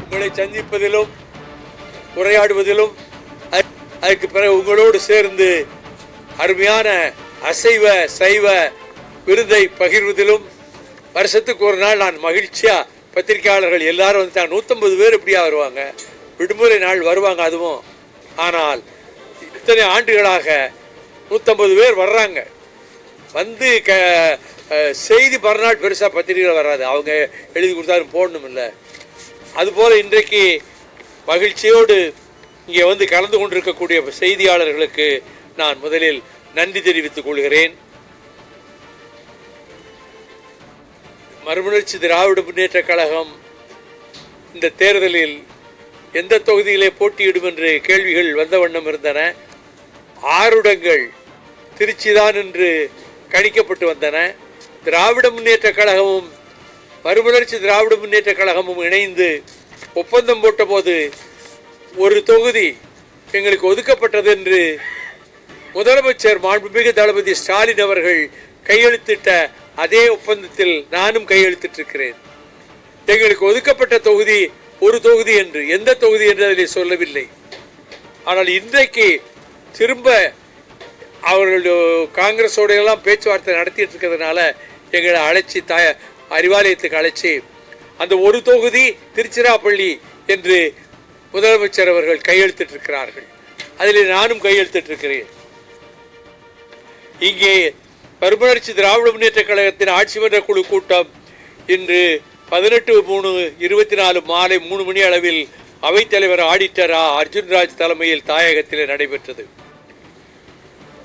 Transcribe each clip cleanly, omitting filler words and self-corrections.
உங்களை சந்திப்பதிலும் உரையாடுவதிலும் அதுக்கு பிறகு உங்களோடு சேர்ந்து அருமையான அசைவ சைவ விருதை பகிர்வதிலும் வருஷத்துக்கு ஒரு நாள் நான் மகிழ்ச்சியா பத்திரிகையாளர்கள் எல்லாரும் வந்துட்டாங்க. 150 பேர் இப்படியா வருவாங்க, விடுமுறை நாள் வருவாங்க அதுவும். ஆனால் இத்தனை ஆண்டுகளாக 150 பேர் வர்றாங்க. வந்து செய்தி மறுநாள் பெருசாக பத்திரிகைகள் வராது, அவங்க எழுதி கொடுத்தாலும் போடணும் இல்லை. அதுபோல் இன்றைக்கு மகிழ்ச்சியோடு இங்கே வந்து கலந்து கொண்டிருக்கக்கூடிய செய்தியாளர்களுக்கு நான் முதலில் நன்றி தெரிவித்துக் கொள்கிறேன். மறுமலர்ச்சி திராவிட முன்னேற்ற கழகம் இந்த தேர்தலில் எந்த தொகுதியிலே போட்டியிடும் என்று கேள்விகள் வந்த வண்ணம் இருந்தன. 6 இடங்கள் திருச்சிதான் என்று கணிக்கப்பட்டு வந்தன. திராவிட முன்னேற்ற கழகமும் மறுமலர்ச்சி திராவிட முன்னேற்ற கழகமும் இணைந்து ஒப்பந்தம் போட்ட போது ஒரு தொகுதி எங்களுக்கு ஒதுக்கப்பட்டது என்று முதலமைச்சர் மாண்புமிகு தளபதி ஸ்டாலின் அவர்கள் கையெழுத்திட்ட அதே ஒப்பந்தத்தில் நானும் கையெழுத்திட்டிருக்கிறேன். எங்களுக்கு ஒதுக்கப்பட்ட தொகுதி ஒரு தொகுதி என்று, எந்த தொகுதி என்று அதில் சொல்லவில்லை. ஆனால் இன்றைக்கு திரும்ப அவர்கள் காங்கிரஸோட எல்லாம் பேச்சுவார்த்தை நடத்திட்டு இருக்கிறதுனால எங்களை அழைச்சி அறிவாலயத்துக்கு அழைச்சி அந்த ஒரு தொகுதி திருச்சிராப்பள்ளி என்று முதலமைச்சர் அவர்கள் கையெழுத்திட்டிருக்கிறார்கள். அதில் நானும் கையெழுத்திட்டிருக்கிறேன். இங்கே மறுமலர்ச்சி திராவிட முன்னேற்ற கழகத்தின் ஆட்சி மன்ற குழு கூட்டம் இன்று 18/3/24 மாலை 3 மணி அளவில் அவைத்தலைவர் ஆடிட்டர் அர்ஜுன்ராஜ் தலைமையில் தாயகத்தில் நடைபெற்றது.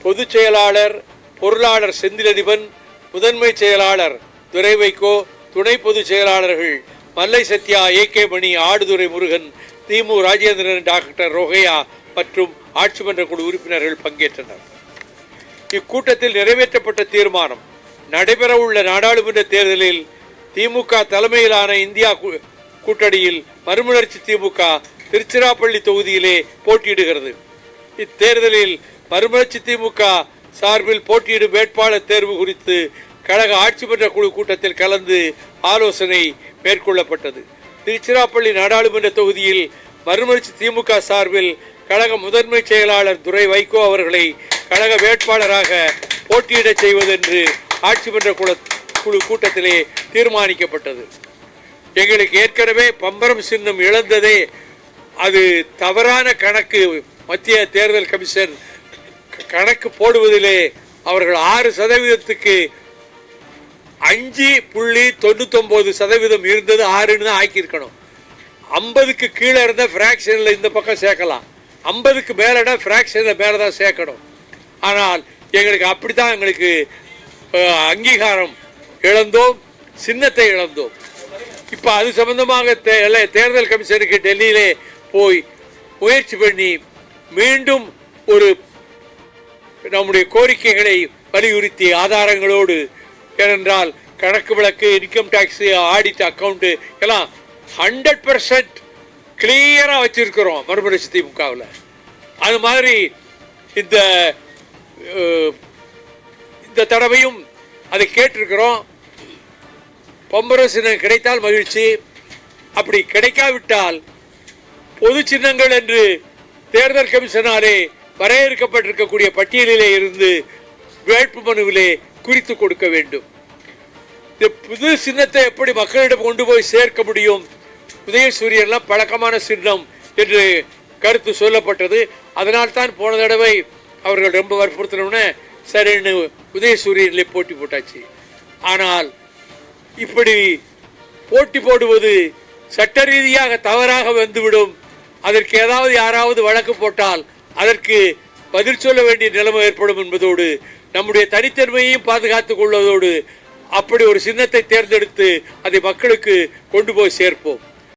பொதுச் செயலாளர் பொருளாளர் செந்திலதிபன், முதன்மை செயலாளர் துரை வைகோ, துணை பொதுச் செயலாளர்கள் மல்லை சத்யா, ஏகே மணி, ஆடுதுறை முருகன், திமு ராஜேந்திரன், டாக்டர் ரோகையா மற்றும் ஆட்சி மன்ற குழு உறுப்பினர்கள் பங்கேற்றனர். இக்கூட்டத்தில் நிறைவேற்றப்பட்ட தீர்மானம், நடைபெறவுள்ள நாடாளுமன்ற தேர்தலில் திமுக தலைமையிலான இந்தியா கூட்டணியில் மறுமலர்ச்சி திமுக திருச்சிராப்பள்ளி தொகுதியிலே போட்டியிடுகிறது. இத்தேர்தலில் மறுமலர்ச்சி திமுக சார்பில் போட்டியிடும் வேட்பாளர் தேர்வு குறித்து கழக ஆட்சி மன்ற குழு கூட்டத்தில் கலந்து ஆலோசனை மேற்கொள்ளப்பட்டது. திருச்சிராப்பள்ளி நாடாளுமன்ற தொகுதியில் மறுமலர்ச்சி திமுக சார்பில் கழக முதன்மை செயலாளர் துரை வைகோ அவர்களை கழக வேட்பாளராக போட்டியிடச் செய்வதென்று ஆட்சி மன்ற குழு கூட்டத்திலே தீர்மானிக்கப்பட்டது. எங்களுக்கு ஏற்கனவே பம்பரம் சின்னம் இழந்ததே அது தவறான கணக்கு. மத்திய தேர்தல் கமிஷன் கணக்கு போடுவதிலே அவர்கள் 6%க்கு 5.99% இருந்தது, 6ன்னு தான் ஆக்கியிருக்கணும். 50க்கு கீழே இருந்த ஃப்ராக்ஷனில் இந்த பக்கம் சேர்க்கலாம், 50க்கு மேலே ஃப்ராக்ஷனில் மேலே தான் சேர்க்கணும். ஆனால் எங்களுக்கு அப்படித்தான் எங்களுக்கு அங்கீகாரம் இழந்தோம், சின்னத்தை இழந்தோம். இப்போ அது சம்பந்தமாக தேர்தல் கமிஷனுக்கு டெல்லியிலே போய் முயற்சி பண்ணி மீண்டும் ஒரு நம்முடைய கோரிக்கைகளை வலியுறுத்தி ஆதாரங்களோடு, ஏனென்றால் கணக்கு விளக்கு, இன்கம் டாக்ஸ், ஆடிட், அக்கௌண்ட்டு எல்லாம் 100% கிளியராக வச்சிருக்கிறோம் மறுமலர்ச்சி திமுகவில். அது மாதிரி இந்த தடவையும் அதை கேட்டிருக்கிறோம். பம்பரம் சின்னம் கிடைத்தால் மகிழ்ச்சி, அப்படி கிடைக்காவிட்டால் பொது சின்னங்கள் என்று தேர்தல் கமிஷனாலே வரையறுக்கப்பட்டிருக்கக்கூடிய பட்டியலிலே இருந்து வேட்பு மனுவிலே குறித்து கொடுக்க வேண்டும். இந்த புது சின்னத்தை எப்படி மக்களிடம் கொண்டு போய் சேர்க்க முடியும்? உதயசூரியன்லாம் பழக்கமான சின்னம் என்று கருத்து சொல்லப்பட்டது. அதனால்தான் போன தடவை அவர்கள் ரொம்ப வற்புறுத்தினோன்னு சரின்னு உதயசூரியனிலே போட்டி போட்டாச்சு. ஆனால் இப்படி போட்டி போடுவது சட்ட ரீதியாக தவறாக வந்துவிடும். அதற்கு ஏதாவது யாராவது வழக்கு போட்டால் அதற்கு பதில் சொல்ல வேண்டிய நிலைமை ஏற்படும் என்பதோடு நம்முடைய தனித்தன்மையையும் பாதுகாத்துக் கொள்வதோடு அப்படி ஒரு சின்னத்தை தேர்ந்தெடுத்து அதை மக்களுக்கு கொண்டு போய் சேர்ப்போம்.